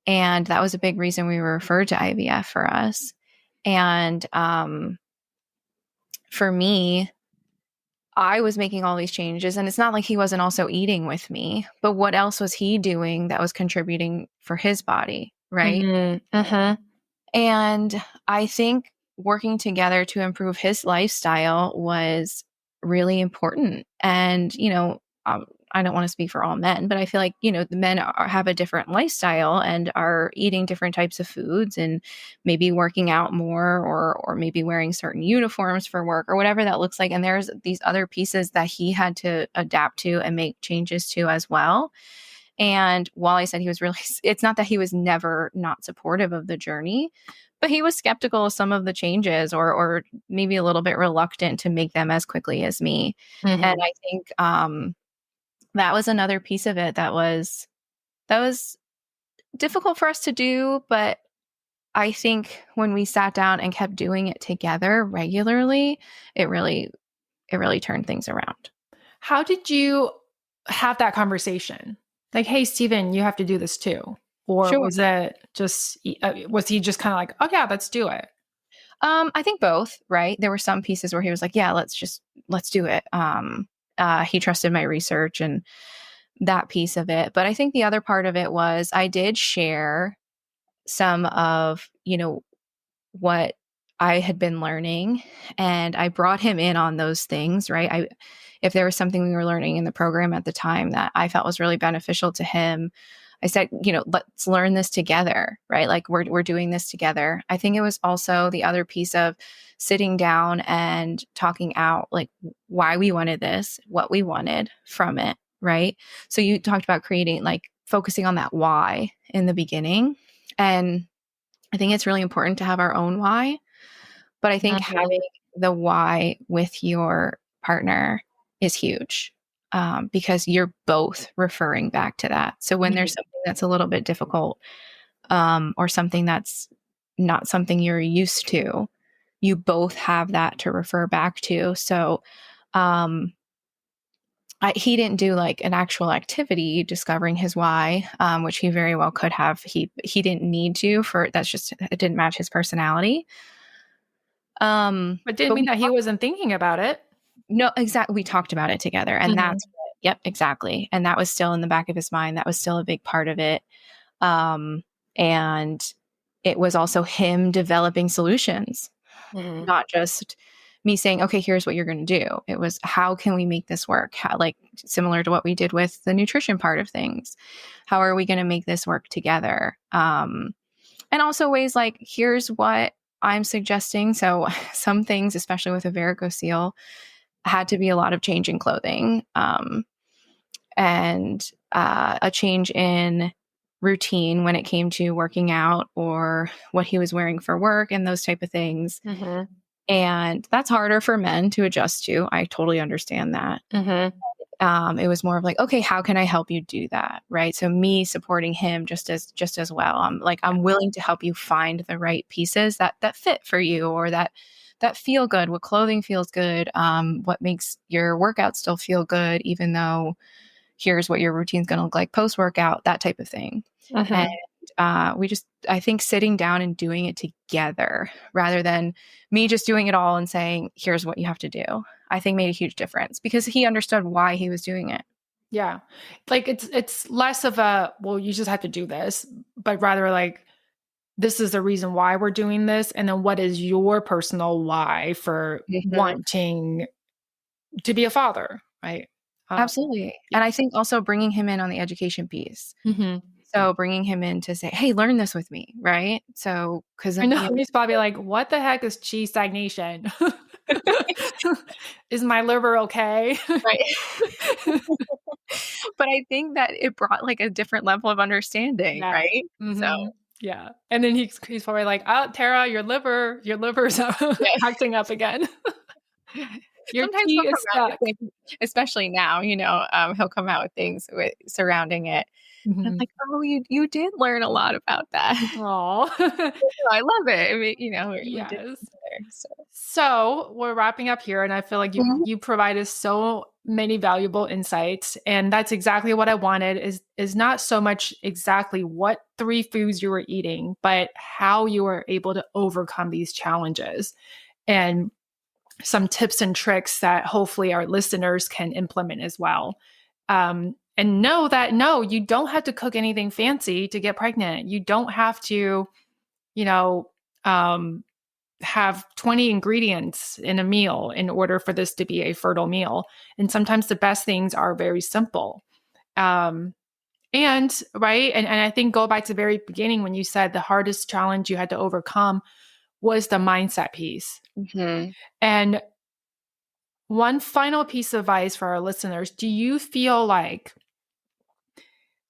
and that was a big reason we were referred to IVF for us. And for me, I was making all these changes, and it's not like he wasn't also eating with me, but what else was he doing that was contributing for his body, right? Mm-hmm. Uh-huh. And I think working together to improve his lifestyle was really important. And, I don't want to speak for all men, but I feel like, the men have a different lifestyle and are eating different types of foods and maybe working out more or maybe wearing certain uniforms for work or whatever that looks like. And there's these other pieces that he had to adapt to and make changes to as well. And while I said he was really, it's not that he was never not supportive of the journey, but he was skeptical of some of the changes or maybe a little bit reluctant to make them as quickly as me. And Mm-hmm. I think that was another piece of it that was difficult for us to do. But I think when we sat down and kept doing it together regularly, it really turned things around. How did you have that conversation? Like, hey, Steven, you have to do this too. Or Sure. was he just kind of like, oh, yeah, let's do it? I think both, right? There were some pieces where he was like, yeah, let's do it. He trusted my research and that piece of it. But I think the other part of it was I did share some of, what I had been learning, and I brought him in on those things, right? If there was something we were learning in the program at the time that I felt was really beneficial to him, I said, let's learn this together, right? Like we're doing this together. I think it was also the other piece of sitting down and talking out like why we wanted this, what we wanted from it, right? So you talked about creating like focusing on that why in the beginning. And I think it's really important to have our own why, but I think Mhm. having the why with your partner is huge, because you're both referring back to that. So when there's Mhm. something that's a little bit difficult, or something that's not something you're used to, you both have that to refer back to. So, um, he didn't do like an actual activity discovering his why, which he very well could have. He didn't need to for that's just it didn't match his personality. But didn't But mean that he wasn't thinking about it. no, exactly. We talked about it together, and Mhm. yep, exactly. And that was still in the back of his mind. That was still a big part of it. Um, and it was also him developing solutions, Mhm. not just me saying, okay, here's what you're going to do. It was, how can we make this work? How, like similar to what we did with the nutrition part of things. How are we going to make this work together? And also ways like, here's what I'm suggesting. So some things, especially with a varicocele, had to be a lot of change in clothing, and a change in routine when it came to working out or what he was wearing for work and those type of things. Mhm. And that's harder for men to adjust to. I totally understand that. Mhm. It was more of like, okay, how can I help you do that? Right. So me supporting him just as well. I'm like, Yeah. I'm willing to help you find the right pieces that fit for you, or that feel good. What clothing feels good. What makes your workout still feel good, even though here's what your routine's going to look like post workout, that type of thing. And Mhm. I think sitting down and doing it together rather than me just doing it all and saying, here's what you have to do, I think made a huge difference because he understood why he was doing it. Yeah. Like it's less of a, well, you just have to do this, but rather like this is the reason why we're doing this, and then what is your personal why for Mhm. wanting to be a father, right? Absolutely. Yeah. And I think also bringing him in on the education piece. Mhm. So bringing him in to say, hey, learn this with me. Right. So, because, I know he's probably like, "What the heck is chi stagnation? Is my liver okay?" right. But I think that it brought like a different level of understanding. Yeah. Right. So, Mhm. Yeah. And then he's probably like, "Oh, Tara, your liver's yeah. acting up again. Your Sometimes he'll chi is come out with stuck." things, especially now, he'll come out with things with surrounding it. And I'm Mhm. like, "Oh, you did learn a lot about that." Aw. I love it. I mean, we did it Yes. together, so. So we're wrapping up here, and I feel like you Mhm, you provided so many valuable insights, and that's exactly what I wanted. Is not so much exactly what three foods you were eating, but how you were able to overcome these challenges, and some tips and tricks that hopefully our listeners can implement as well. And know that no, you don't have to cook anything fancy to get pregnant. You don't have to, you know. Um, have 20 ingredients in a meal in order for this to be a fertile meal. And sometimes the best things are very simple. Um, and right. And I think go back to the very beginning when you said the hardest challenge you had to overcome was the mindset piece. mhm. And one final piece of advice for our listeners, do you feel like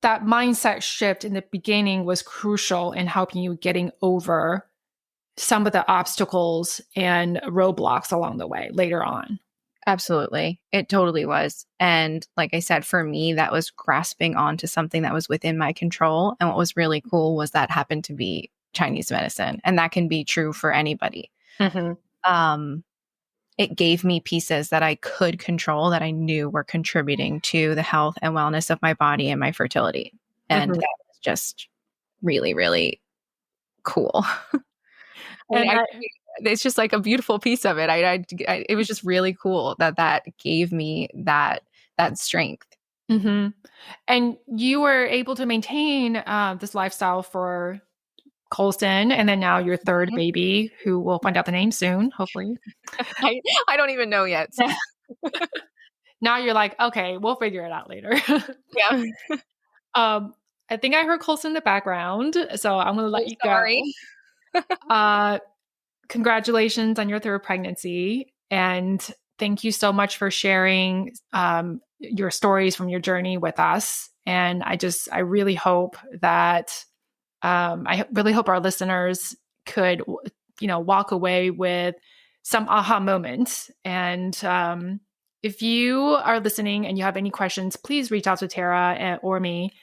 that mindset shift in the beginning was crucial in helping you getting over some of the obstacles and roadblocks along the way later on? Absolutely. It totally was. And like I said, for me, that was grasping onto something that was within my control. And what was really cool was that happened to be Chinese medicine. And that can be true for anybody. Mhm. Um, it gave me pieces that I could control that I knew were contributing to the health and wellness of my body and my fertility. And Mhm. that was just really, really cool. And I I it's just like a beautiful piece of it. It was just really cool that gave me that strength. mhm. And you were able to maintain, this lifestyle for Colson, and then now your third Mhm. baby, who we'll find out the name soon, hopefully. I don't even know yet. So. Now you're like, okay, we'll figure it out later. Yeah. um, I think I heard Colson in the background, so I'm going to let Oh, you sorry. go. Uh, Congratulations on your third pregnancy. And thank you so much for sharing your stories from your journey with us. And I really hope that, I really hope our listeners could, walk away with some aha moments. And if you are listening and you have any questions, please reach out to Tara or me.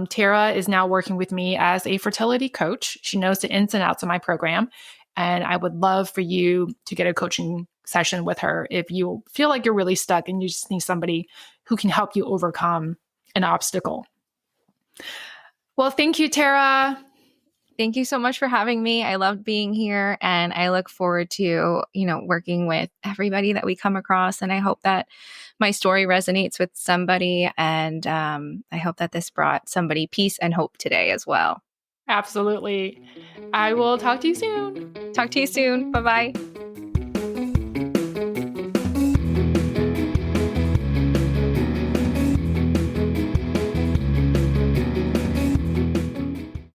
Tara is now working with me as a fertility coach. She knows the ins and outs of my program. And I would love for you to get a coaching session with her if you feel like you're really stuck and you just need somebody who can help you overcome an obstacle. Well, thank you, Tara. Thank you so much for having me. I loved being here, and I look forward to, working with everybody that we come across. And I hope that my story resonates with somebody. And I hope that this brought somebody peace and hope today as well. Absolutely. I will talk to you soon. Talk to you soon. Bye-bye.